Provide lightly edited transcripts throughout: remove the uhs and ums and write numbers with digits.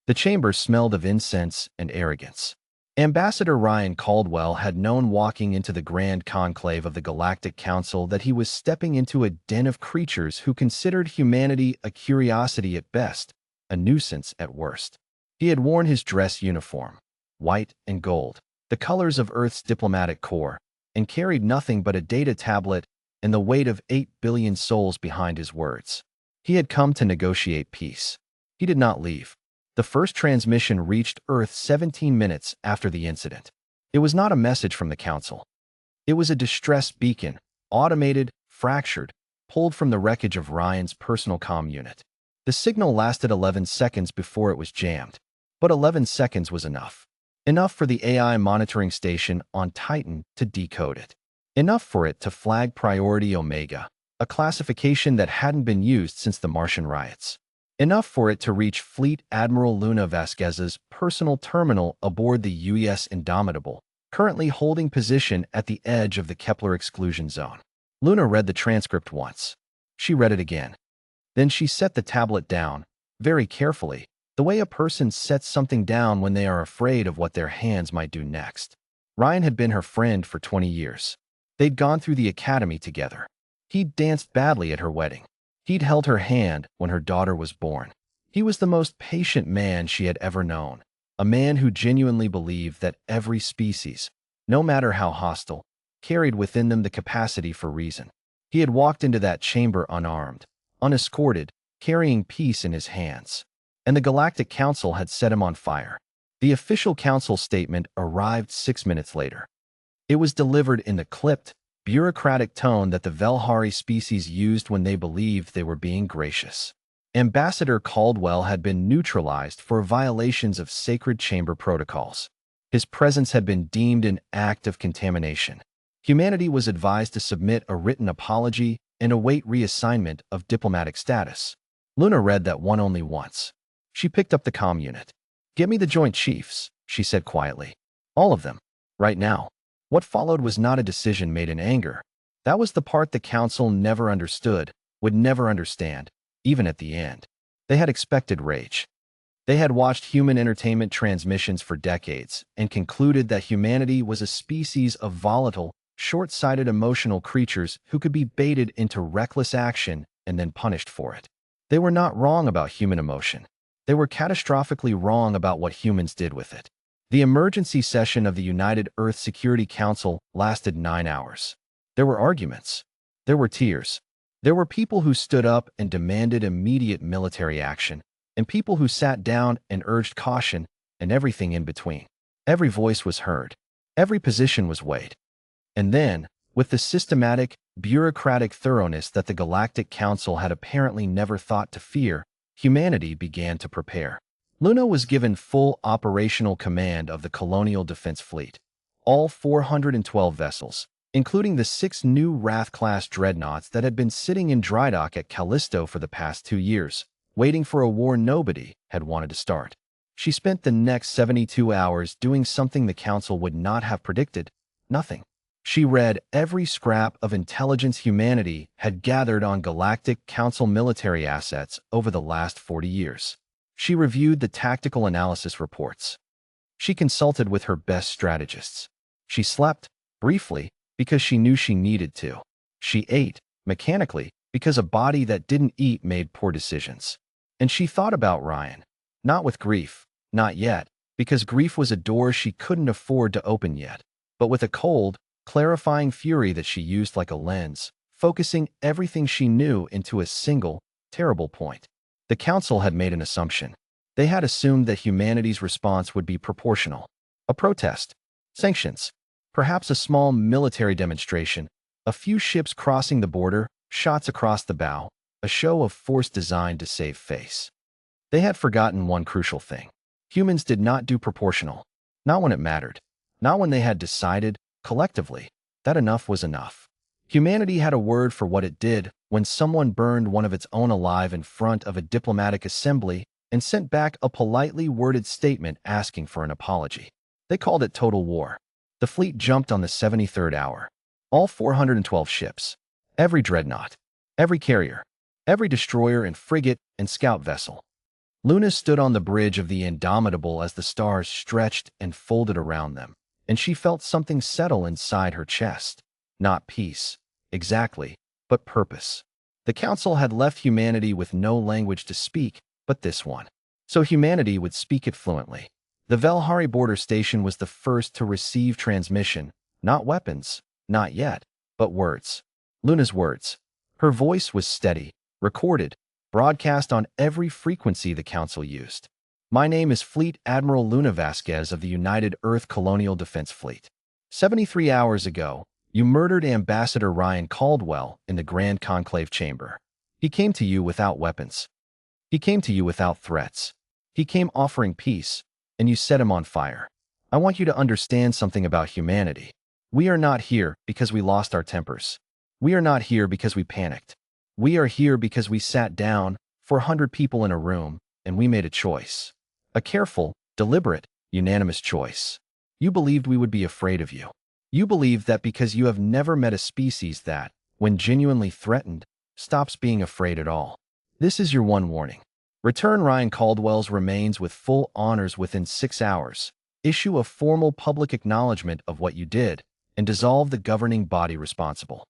The chamber smelled of incense and arrogance. Ambassador Ryan Caldwell had known walking into the grand conclave of the Galactic Council that he was stepping into a den of creatures who considered humanity a curiosity at best, a nuisance at worst. He had worn his dress uniform, white and gold, the colors of Earth's diplomatic corps, and carried nothing but a data tablet and the weight of 8 billion souls behind his words. He had come to negotiate peace. He did not leave. The first transmission reached Earth 17 minutes after the incident. It was not a message from the Council. It was a distress beacon, automated, fractured, pulled from the wreckage of Ryan's personal comm unit. The signal lasted 11 seconds before it was jammed, but 11 seconds was enough. Enough for the AI monitoring station on Titan to decode it. Enough for it to flag Priority Omega, a classification that hadn't been used since the Martian riots. Enough for it to reach Fleet Admiral Luna Vasquez's personal terminal aboard the UES Indomitable, currently holding position at the edge of the Kepler exclusion zone. Luna read the transcript once. She read it again. Then she set the tablet down, very carefully, the way a person sets something down when they are afraid of what their hands might do next. Ryan had been her friend for 20 years. They'd gone through the academy together. He'd danced badly at her wedding. He'd held her hand when her daughter was born. He was the most patient man she had ever known, a man who genuinely believed that every species, no matter how hostile, carried within them the capacity for reason. He had walked into that chamber unarmed, unescorted, carrying peace in his hands. And the Galactic Council had set him on fire. The official council statement arrived 6 minutes later. It was delivered in the clipped, bureaucratic tone that the Velhari species used when they believed they were being gracious. Ambassador Caldwell had been neutralized for violations of sacred chamber protocols. His presence had been deemed an act of contamination. Humanity was advised to submit a written apology and await reassignment of diplomatic status. Luna read that one only once. She picked up the comm unit. "Get me the Joint Chiefs," she said quietly. "All of them. Right now." What followed was not a decision made in anger. That was the part the Council never understood, would never understand, even at the end. They had expected rage. They had watched human entertainment transmissions for decades and concluded that humanity was a species of volatile, short-sighted emotional creatures who could be baited into reckless action and then punished for it. They were not wrong about human emotion. They were catastrophically wrong about what humans did with it. The emergency session of the United Earth Security Council lasted 9 hours. There were arguments. There were tears. There were people who stood up and demanded immediate military action, and people who sat down and urged caution, and everything in between. Every voice was heard. Every position was weighed. And then, with the systematic, bureaucratic thoroughness that the Galactic Council had apparently never thought to fear, humanity began to prepare. Luna was given full operational command of the Colonial Defense Fleet. All 412 vessels, including the 6 new Wrath-class dreadnoughts that had been sitting in dry dock at Callisto for the past 2 years, waiting for a war nobody had wanted to start. She spent the next 72 hours doing something the Council would not have predicted: nothing. She read every scrap of intelligence humanity had gathered on Galactic Council military assets over the last 40 years. She reviewed the tactical analysis reports. She consulted with her best strategists. She slept, briefly, because she knew she needed to. She ate, mechanically, because a body that didn't eat made poor decisions. And she thought about Ryan. Not with grief, not yet, because grief was a door she couldn't afford to open yet, but with a cold, clarifying fury that she used like a lens, focusing everything she knew into a single, terrible point. The Council had made an assumption. They had assumed that humanity's response would be proportional. A protest, sanctions, perhaps a small military demonstration, a few ships crossing the border, shots across the bow, a show of force designed to save face. They had forgotten one crucial thing. Humans did not do proportional. Not when it mattered. Not when they had decided, collectively, that enough was enough. Humanity had a word for what it did when someone burned one of its own alive in front of a diplomatic assembly and sent back a politely worded statement asking for an apology. They called it total war. The fleet jumped on the 73rd hour. All 412 ships, every dreadnought, every carrier, every destroyer and frigate and scout vessel. Luna stood on the bridge of the Indomitable as the stars stretched and folded around them, and she felt something settle inside her chest. Not peace, exactly, but purpose. The Council had left humanity with no language to speak but this one, so humanity would speak it fluently. The Velhari border station was the first to receive transmission, not weapons, not yet, but words. Luna's words. Her voice was steady, recorded, broadcast on every frequency the Council used. My name is Fleet Admiral Luna Vasquez of the United Earth Colonial Defense Fleet. 73 hours ago, you murdered Ambassador Ryan Caldwell in the Grand Conclave Chamber. He came to you without weapons. He came to you without threats. He came offering peace, and you set him on fire. I want you to understand something about humanity. We are not here because we lost our tempers. We are not here because we panicked. We are here because we sat down, 400 people in a room, and we made a choice. A careful, deliberate, unanimous choice. You believed we would be afraid of you. You believed that because you have never met a species that, when genuinely threatened, stops being afraid at all. This is your one warning. Return Ryan Caldwell's remains with full honors within 6 hours. Issue a formal public acknowledgement of what you did, and dissolve the governing body responsible.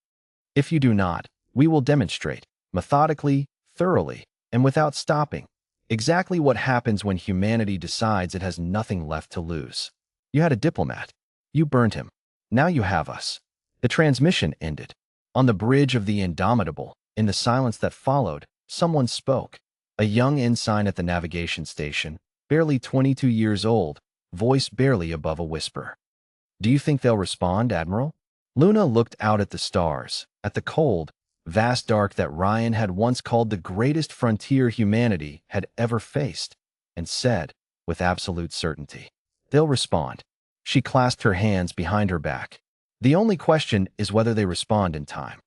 If you do not, we will demonstrate, methodically, thoroughly, and without stopping, exactly what happens when humanity decides it has nothing left to lose. You had a diplomat. You burned him. Now you have us. The transmission ended. On the bridge of the Indomitable, in the silence that followed, someone spoke. A young ensign at the navigation station, barely 22 years old, voice barely above a whisper. Do you think they'll respond, Admiral? Luna looked out at the stars, at the cold, vast dark that Ryan had once called the greatest frontier humanity had ever faced, and said, with absolute certainty, they'll respond. She clasped her hands behind her back. The only question is whether they respond in time.